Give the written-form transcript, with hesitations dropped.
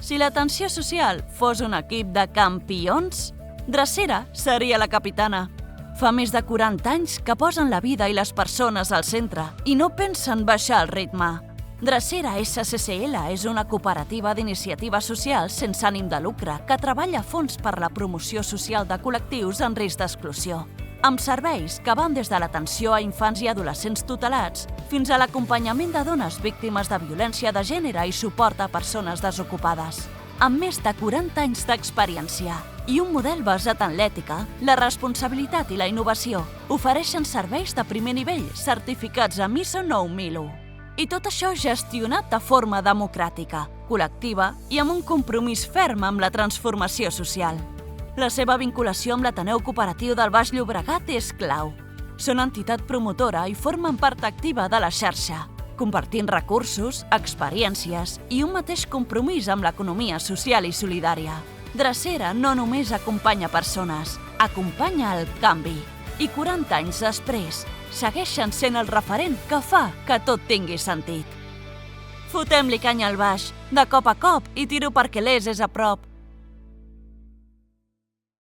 Si l'atenció social fos un equip de campions, Drecera seria la capitana. Fa més de 40 anys que posen la vida i les persones al centre i no pensen baixar el ritme. Drecera SCCL és una cooperativa d'iniciatives socials sense ànim de lucre que treballa a fons per la promoció social de col·lectius en risc d'exclusió, amb serveis que van des de l'atenció a infants i adolescents tutelats fins a l'acompanyament de dones víctimes de violència de gènere i suport a persones desocupades. Amb més de 40 anys d'experiència i un model basat en l'ètica, la responsabilitat i la innovació, ofereixen serveis de primer nivell certificats amb ISO 9001. I tot això gestionat de forma democràtica, col·lectiva i amb un compromís ferm amb la transformació social. La seva vinculació amb l'Ateneu Cooperatiu del Baix Llobregat és clau. Són entitat promotora i formen part activa de la xarxa, compartint recursos, experiències i un mateix compromís amb l'economia social i solidària. Drecera no només acompanya persones, acompanya el canvi. I 40 anys després, segueixen sent el referent que fa que tot tingui sentit. Fotem-li canya al baix, de cop a cop, i tiro perquè l'és a prop.